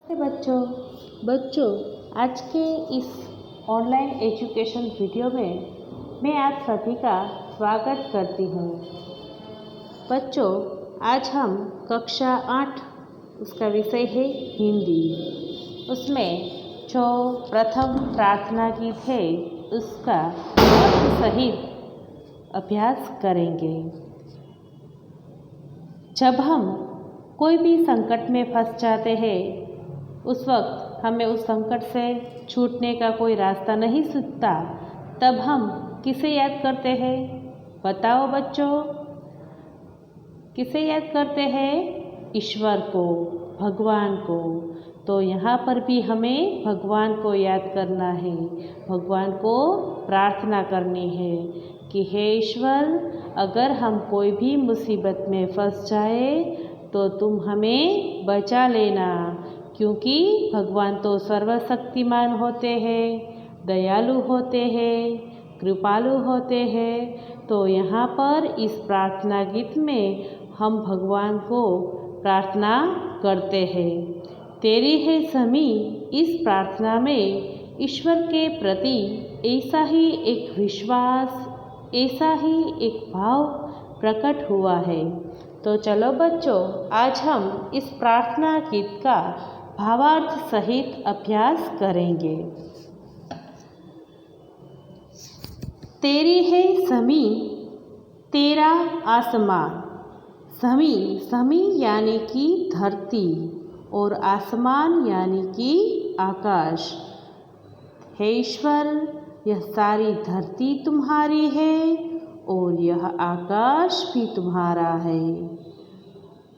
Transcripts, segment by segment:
बच्चों बच्चों आज के इस ऑनलाइन एजुकेशन वीडियो में मैं आप सभी का स्वागत करती हूँ। बच्चों आज हम कक्षा 8 उसका विषय है हिंदी। उसमें जो प्रथम प्रार्थना गीत है उसका अर्थ सहित अभ्यास करेंगे। जब हम कोई भी संकट में फंस जाते हैं उस वक्त हमें उस संकट से छूटने का कोई रास्ता नहीं सूझता, तब हम किसे याद करते हैं? बताओ बच्चों, किसे याद करते हैं? ईश्वर को, भगवान को। तो यहाँ पर भी हमें भगवान को याद करना है, भगवान को प्रार्थना करनी है कि हे ईश्वर, अगर हम कोई भी मुसीबत में फंस जाए तो तुम हमें बचा लेना, क्योंकि भगवान तो सर्वशक्तिमान होते हैं, दयालु होते हैं, कृपालु होते हैं। तो यहाँ पर इस प्रार्थना गीत में हम भगवान को प्रार्थना करते हैं। तेरी है समी इस प्रार्थना में ईश्वर के प्रति ऐसा ही एक विश्वास, ऐसा ही एक भाव प्रकट हुआ है। तो चलो बच्चों, आज हम इस प्रार्थना गीत का भावार्थ सहित अभ्यास करेंगे। तेरी है समी तेरा आसमान। समी समी यानी कि धरती और आसमान यानी कि आकाश। हे ईश्वर, यह सारी धरती तुम्हारी है और यह आकाश भी तुम्हारा है।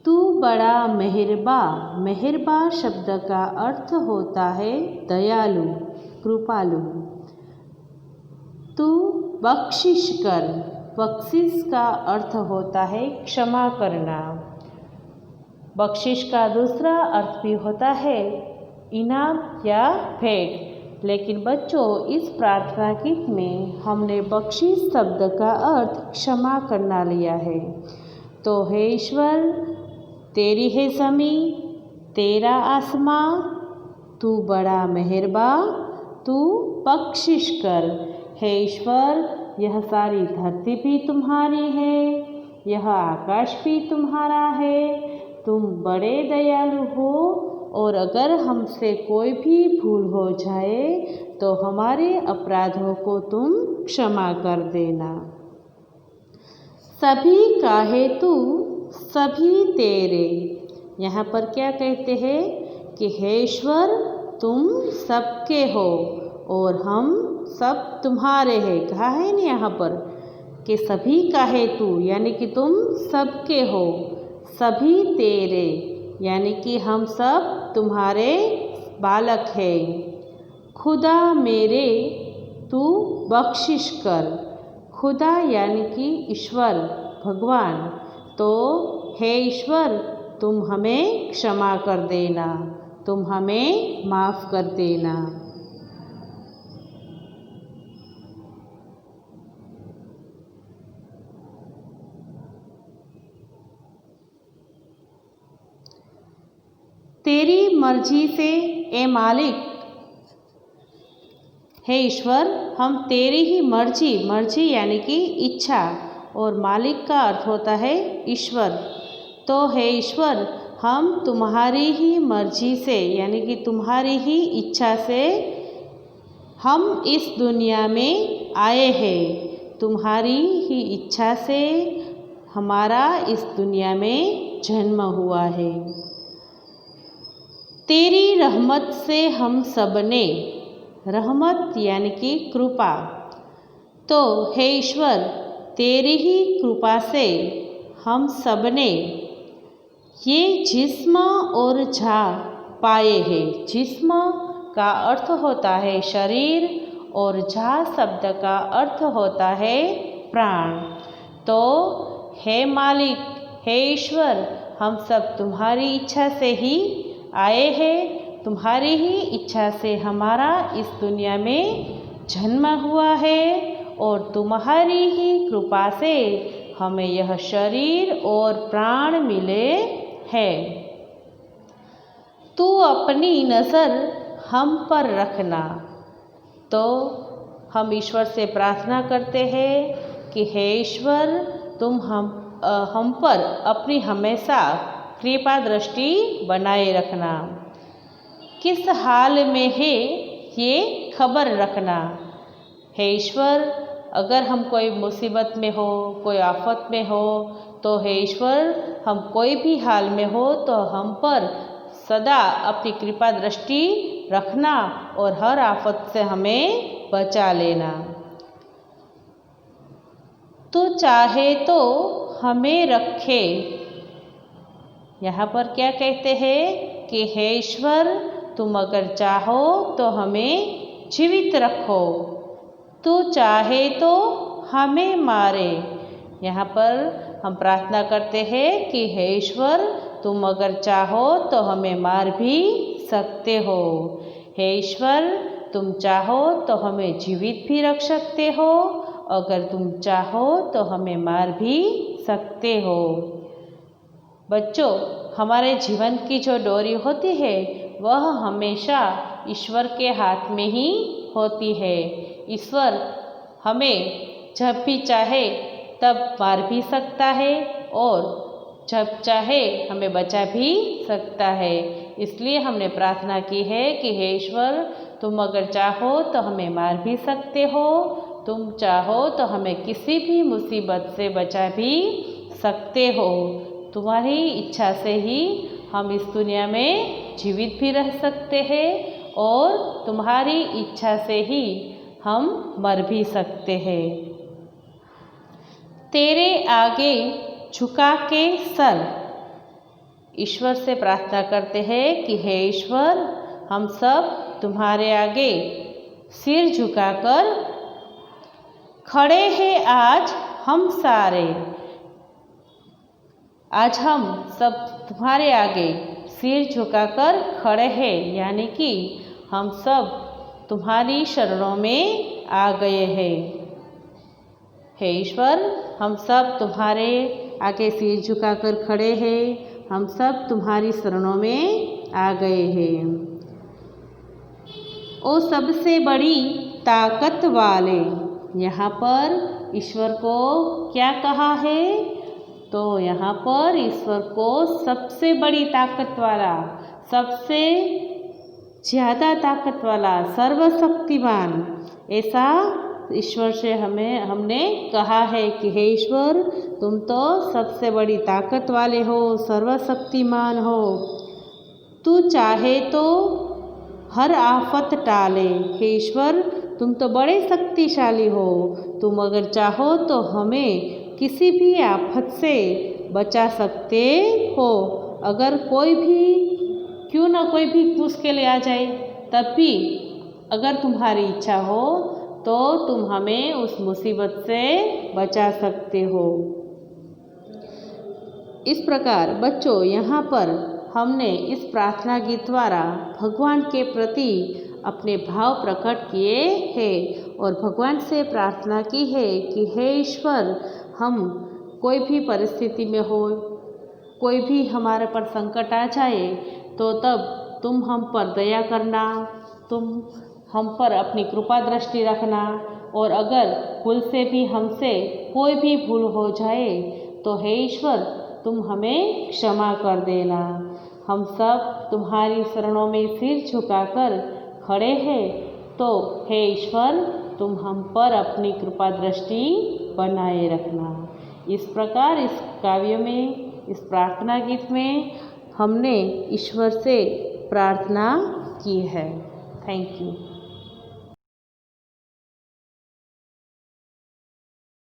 तू बड़ा मेहरबा। मेहरबा शब्द का अर्थ होता है दयालु, कृपालु। तू बख्शिश कर। बख्शिश का अर्थ होता है क्षमा करना। बख्शिश का दूसरा अर्थ भी होता है इनाम या भेंट। लेकिन बच्चों, इस प्रार्थना गीत में हमने बख्शिश शब्द का अर्थ क्षमा करना लिया है। तो हे ईश्वर, तेरी है समी तेरा आसमां, तू बड़ा मेहरबा, तू बख्शिश कर। हे ईश्वर, यह सारी धरती भी तुम्हारी है, यह आकाश भी तुम्हारा है। तुम बड़े दयालु हो और अगर हमसे कोई भी भूल हो जाए तो हमारे अपराधों को तुम क्षमा कर देना। सभी का है तू, सभी तेरे। यहाँ पर क्या कहते हैं कि हे ईश्वर, तुम सबके हो और हम सब तुम्हारे हैं। कहा है ना यहाँ पर कि सभी का है तू, यानी कि तुम सबके हो। सभी तेरे यानी कि हम सब तुम्हारे बालक हैं। खुदा मेरे तू बख्शिश कर। खुदा यानी कि ईश्वर, भगवान। तो हे ईश्वर, तुम हमें क्षमा कर देना, तुम हमें माफ़ कर देना। तेरी मर्जी से ए मालिक। हे ईश्वर, हम तेरी ही मर्जी, मर्जी यानी कि इच्छा, और मालिक का अर्थ होता है ईश्वर। तो हे ईश्वर, हम तुम्हारी ही मर्जी से यानी कि तुम्हारी ही इच्छा से हम इस दुनिया में आए हैं। तुम्हारी ही इच्छा से हमारा इस दुनिया में जन्म हुआ है। तेरी रहमत से हम सबने, रहमत यानी कि कृपा। तो हे ईश्वर, तेरी ही कृपा से हम सबने ये जिस्म और जा पाए हैं। जिस्म का अर्थ होता है शरीर और जा शब्द का अर्थ होता है प्राण। तो हे मालिक, हे ईश्वर, हम सब तुम्हारी इच्छा से ही आए हैं। तुम्हारी ही इच्छा से हमारा इस दुनिया में जन्म हुआ है और तुम्हारी ही कृपा से हमें यह शरीर और प्राण मिले हैं। तू अपनी नज़र हम पर रखना। तो हम ईश्वर से प्रार्थना करते हैं कि हे ईश्वर, तुम हम पर अपनी हमेशा कृपा दृष्टि बनाए रखना। किस हाल में है ये खबर रखना। हे ईश्वर, अगर हम कोई मुसीबत में हो, कोई आफत में हो, तो हे ईश्वर, हम कोई भी हाल में हो तो हम पर सदा अपनी कृपा दृष्टि रखना और हर आफत से हमें बचा लेना। तू चाहे तो हमें रखे। यहाँ पर क्या कहते हैं कि हे ईश्वर, तुम अगर चाहो तो हमें जीवित रखो। तू चाहे तो हमें मारे। यहाँ पर हम प्रार्थना करते हैं कि हे ईश्वर, तुम अगर चाहो तो हमें मार भी सकते हो। हे ईश्वर, तुम चाहो तो हमें जीवित भी रख सकते हो, अगर तुम चाहो तो हमें मार भी सकते हो। बच्चों, हमारे जीवन की जो डोरी होती है वह हमेशा ईश्वर के हाथ में ही होती है। ईश्वर हमें जब भी चाहे तब मार भी सकता है और जब चाहे हमें बचा भी सकता है। इसलिए हमने प्रार्थना की है कि हे ईश्वर, तुम अगर चाहो तो हमें मार भी सकते हो, तुम चाहो तो हमें किसी भी मुसीबत से बचा भी सकते हो। तुम्हारी इच्छा से ही हम इस दुनिया में जीवित भी रह सकते हैं और तुम्हारी इच्छा से ही हम मर भी सकते हैं। तेरे आगे झुका के सर। ईश्वर से प्रार्थना करते हैं कि हे ईश्वर, हम सब तुम्हारे आगे सिर झुकाकर खड़े हैं आज हम सारे। आज हम सब तुम्हारे आगे सिर झुकाकर खड़े हैं, यानी कि हम सब तुम्हारी शरणों में आ गए हैं। हे ईश्वर, हम सब तुम्हारे आगे सिर झुकाकर खड़े हैं, हम सब तुम्हारी शरणों में आ गए हैं। ओ सबसे बड़ी ताकत वाले। यहाँ पर ईश्वर को क्या कहा है? तो यहाँ पर ईश्वर को सबसे बड़ी ताकत वाला, सबसे ज़्यादा ताकत वाला, सर्वशक्तिमान, ऐसा ईश्वर से हमने कहा है कि हे ईश्वर, तुम तो सबसे बड़ी ताकत वाले हो, सर्वशक्तिमान हो। तू चाहे तो हर आफत टाले। हे ईश्वर, तुम तो बड़े शक्तिशाली हो, तुम अगर चाहो तो हमें किसी भी आफत से बचा सकते हो। अगर कोई भी क्यों ना कोई भी मुश्किल आ जाए, तब भी अगर तुम्हारी इच्छा हो तो तुम हमें उस मुसीबत से बचा सकते हो। इस प्रकार बच्चों, यहाँ पर हमने इस प्रार्थना गीत द्वारा भगवान के प्रति अपने भाव प्रकट किए हैं और भगवान से प्रार्थना की है कि हे ईश्वर, हम कोई भी परिस्थिति में हो, कोई भी हमारे पर संकट आ जाए तो तब तुम हम पर दया करना, तुम हम पर अपनी कृपा दृष्टि रखना, और अगर भूल से भी हमसे कोई भी भूल हो जाए तो हे ईश्वर, तुम हमें क्षमा कर देना। हम सब तुम्हारी शरणों में सिर झुकाकर खड़े हैं, तो हे ईश्वर, तुम हम पर अपनी कृपा दृष्टि बनाए रखना। इस प्रकार इस काव्य में, इस प्रार्थना गीत में हमने ईश्वर से प्रार्थना की है। Thank you.